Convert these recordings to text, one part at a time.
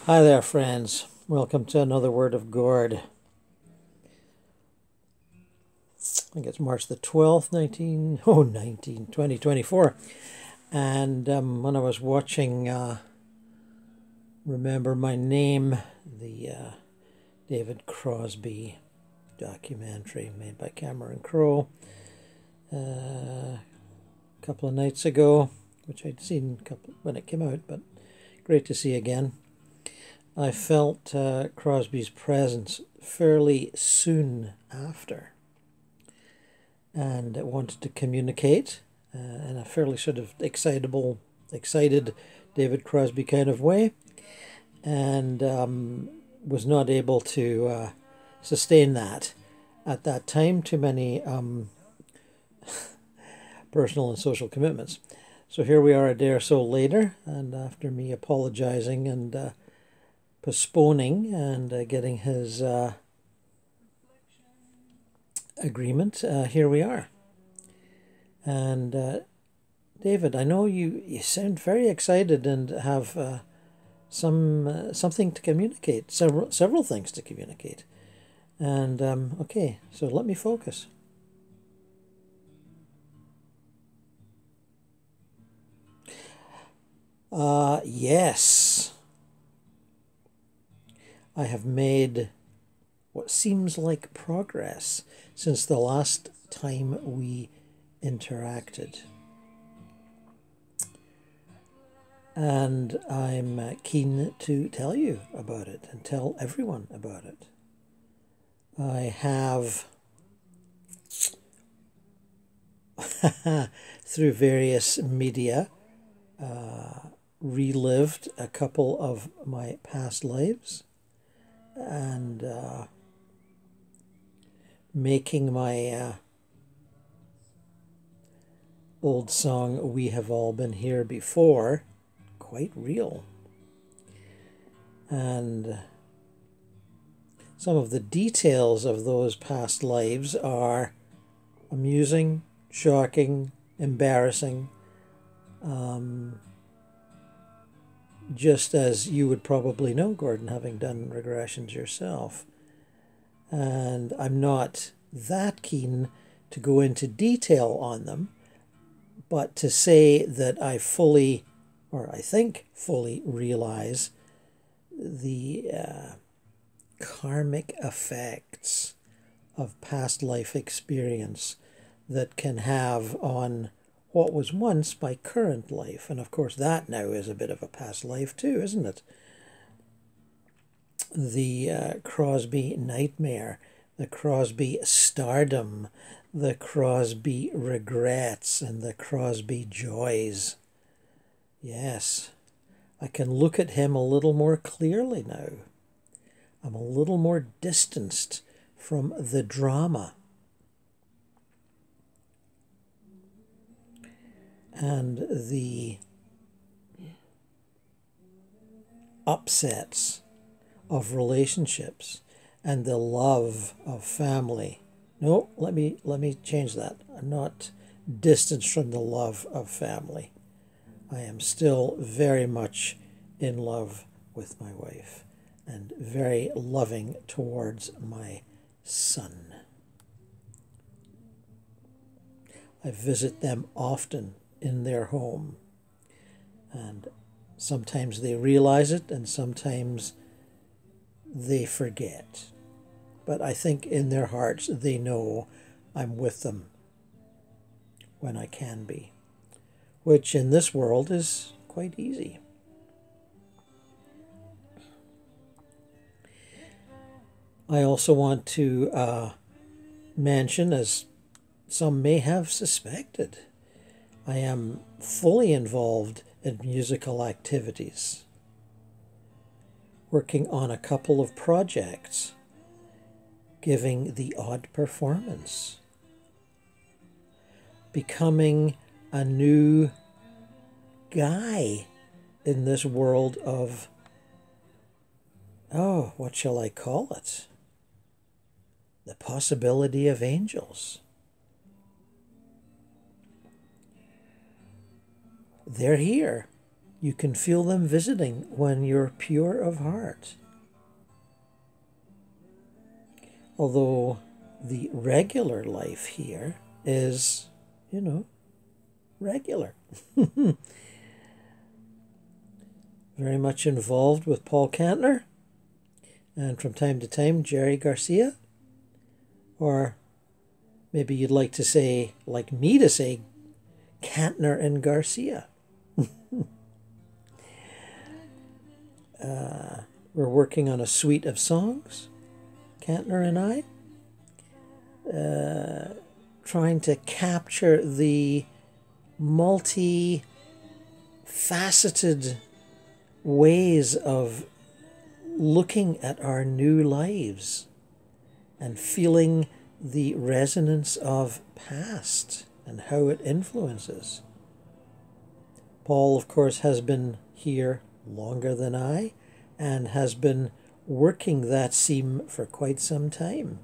Hi there, friends. Welcome to another Word of Gord. I think it's March the 12th, 2024. And when I was watching Remember My Name, the David Crosby documentary made by Cameron Crowe a couple of nights ago, which I'd seen when it came out, but great to see again. I felt Crosby's presence fairly soon after, and I wanted to communicate in a fairly sort of excited David Crosby kind of way, and was not able to sustain that at that time. Too many personal and social commitments. So here we are a day or so later, and after me apologizing and postponing and getting his agreement, here we are. And David, I know you sound very excited and have something to communicate, several things to communicate. And okay, so let me focus. Yes. I have made what seems like progress since the last time we interacted. And I'm keen to tell you about it and tell everyone about it. I have, through various media, relived a couple of my past lives, and making my old song "We Have All Been Here Before" quite real. And some of the details of those past lives are amusing, shocking, embarrassing, just as you would probably know, Gordon, having done regressions yourself. And I'm not that keen to go into detail on them, but to say that I fully, or I think fully, realize the karmic effects of past life experience that can have on what was once my current life. And of course that now is a bit of a past life too, isn't it? The Crosby nightmare, the Crosby stardom, the Crosby regrets, and the Crosby joys. Yes, I can look at him a little more clearly now. I'm a little more distanced from the drama and the upsets of relationships and the love of family. No, let me change that. I'm not distanced from the love of family. I am still very much in love with my wife and very loving towards my son. I visit them often in their home, and sometimes they realize it and sometimes they forget, but I think in their hearts they know I'm with them when I can be, which in this world is quite easy. I also want to mention, as some may have suspected, I am fully involved in musical activities, working on a couple of projects, giving the odd performance, becoming a new guy in this world of, oh, what shall I call it? The possibility of angels. They're here. You can feel them visiting when you're pure of heart. Although the regular life here is, regular. Very much involved with Paul Kantner, and from time to time Jerry Garcia, or maybe you'd like to say, like me to say, Kantner and Garcia. We're working on a suite of songs, Kantner and I, trying to capture the multi-faceted ways of looking at our new lives and feeling the resonance of past and how it influences. Paul, of course, has been here longer than I and has been working that seam for quite some time.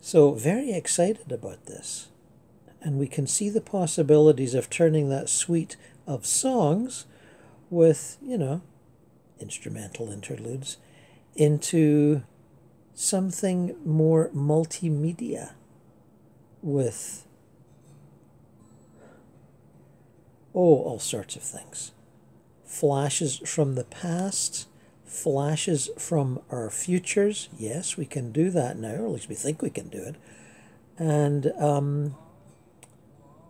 So very excited about this. And we can see the possibilities of turning that suite of songs with, instrumental interludes into something more multimedia with, all sorts of things. Flashes from the past, flashes from our futures. Yes, we can do that now, or at least we think we can do it. And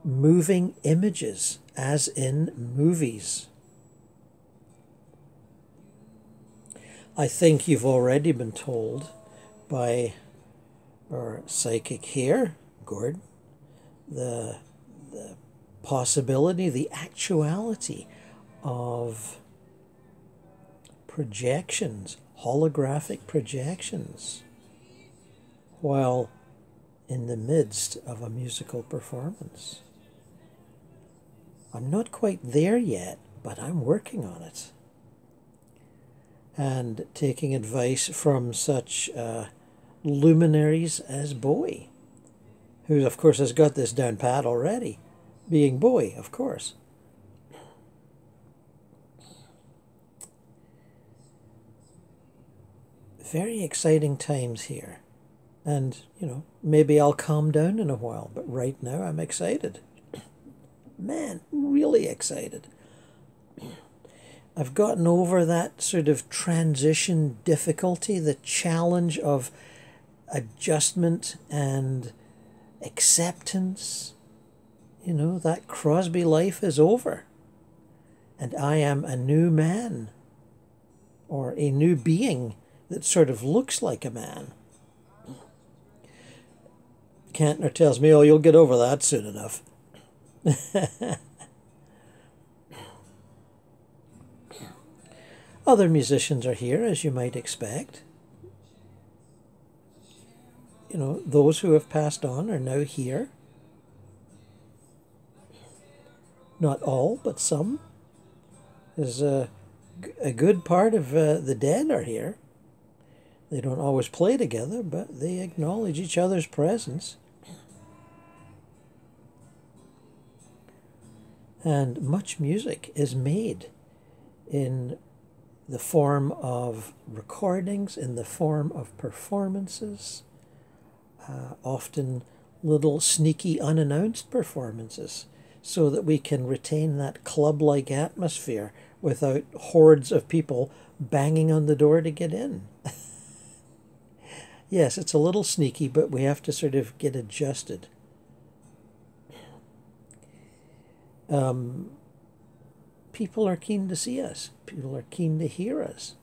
moving images, as in movies. I think you've already been told by our psychic here, Gord, the possibility, the actuality of projections, holographic projections, while in the midst of a musical performance. I'm not quite there yet, but I'm working on it. And taking advice from such luminaries as Bowie, who, of course, has got this down pat already, being Bowie, of course. Very exciting times here. And, maybe I'll calm down in a while, but right now I'm excited. Man, really excited. I've gotten over that sort of transition difficulty, the challenge of adjustment and acceptance. That Crosby life is over. And I am a new man, or a new being that sort of looks like a man. Kantner tells me, you'll get over that soon enough. Other musicians are here, as you might expect. Those who have passed on are now here. Not all, but some. There's a good part of the dead are here. They don't always play together, but they acknowledge each other's presence. And much music is made in the form of recordings, in the form of performances, often little sneaky unannounced performances, so that we can retain that club-like atmosphere without hordes of people banging on the door to get in. Yes, it's a little sneaky, but we have to sort of get adjusted. People are keen to see us. People are keen to hear us.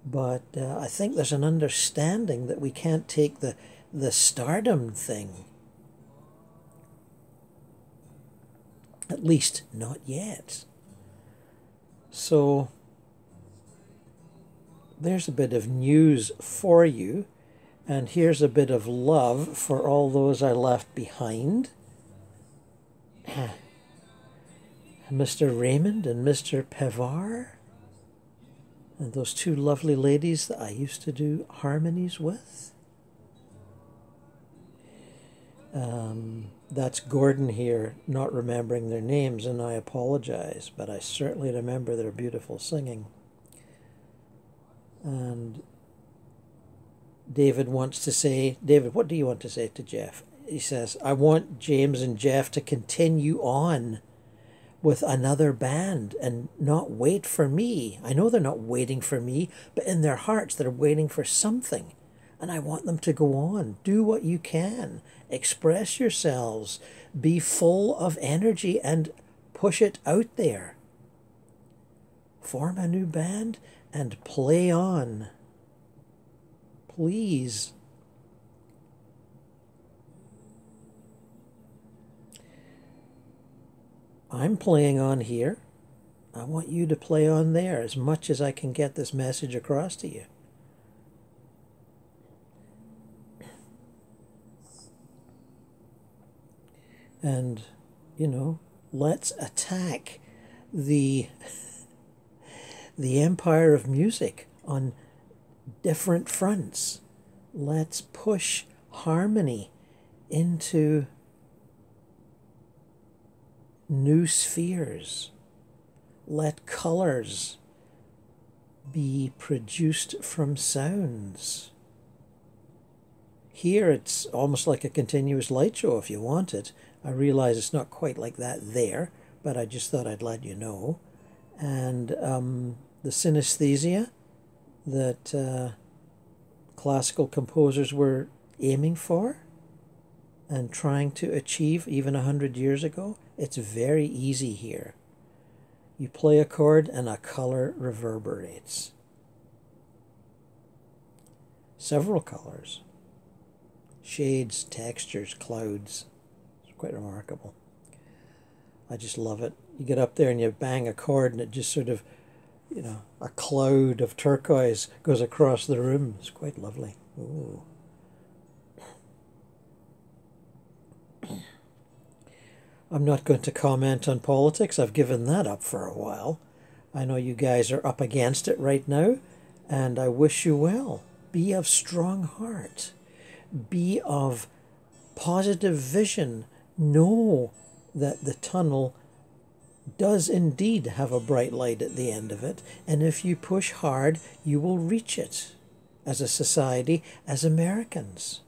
But I think there's an understanding that we can't take the stardom thing. At least not yet. So there's a bit of news for you. And here's a bit of love for all those I left behind. Mr. Raymond and Mr. Pevar, and those two lovely ladies that I used to do harmonies with. That's Gordon here, not remembering their names, and I apologize, but I certainly remember their beautiful singing. And David wants to say, David, what do you want to say to Jeff? He says, I want James and Jeff to continue on with another band and not wait for me. I know they're not waiting for me, but in their hearts they're waiting for something. And I want them to go on. Do what you can. Express yourselves. Be full of energy and push it out there. Form a new band and play on. Please. I'm playing on here. I want you to play on there as much as I can get this message across to you. And, you know, let's attack the empire of music on different fronts. Let's push harmony into new spheres. Let colors be produced from sounds. Here it's almost like a continuous light show if you want it. I realize it's not quite like that there, but I just thought I'd let you know. And the synesthesia that classical composers were aiming for and trying to achieve even 100 years ago, it's very easy here. You play a chord and a color reverberates. Several colors. Shades, textures, clouds. It's quite remarkable. I just love it. You get up there and you bang a chord and it just sort of, you know, a cloud of turquoise goes across the room. It's quite lovely. Ooh. I'm not going to comment on politics. I've given that up for a while. I know you guys are up against it right now, and I wish you well. Be of strong heart. Be of positive vision. Know that the tunnel does indeed have a bright light at the end of it, and if you push hard, you will reach it as a society, as Americans.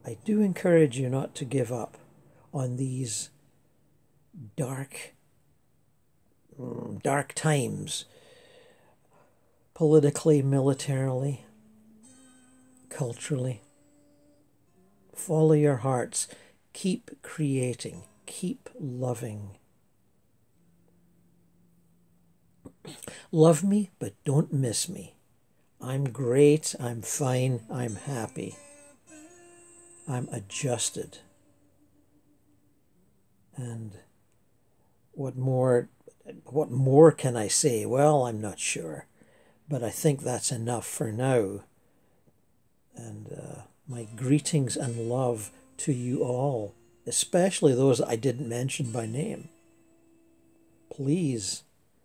I do encourage you not to give up on these dark times, politically, militarily, culturally. Follow your hearts. Keep creating. Keep loving. Love me, but don't miss me. I'm great. I'm fine. I'm happy. I'm adjusted. And what more can I say? Well, I'm not sure, but I think that's enough for now. And my greetings and love to you all, especially those I didn't mention by name. Please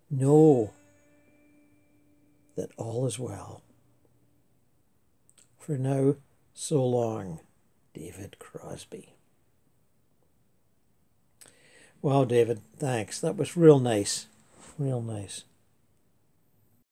know that all is well. For now, so long, David Crosby. Wow, David, thanks. That was real nice. Real nice.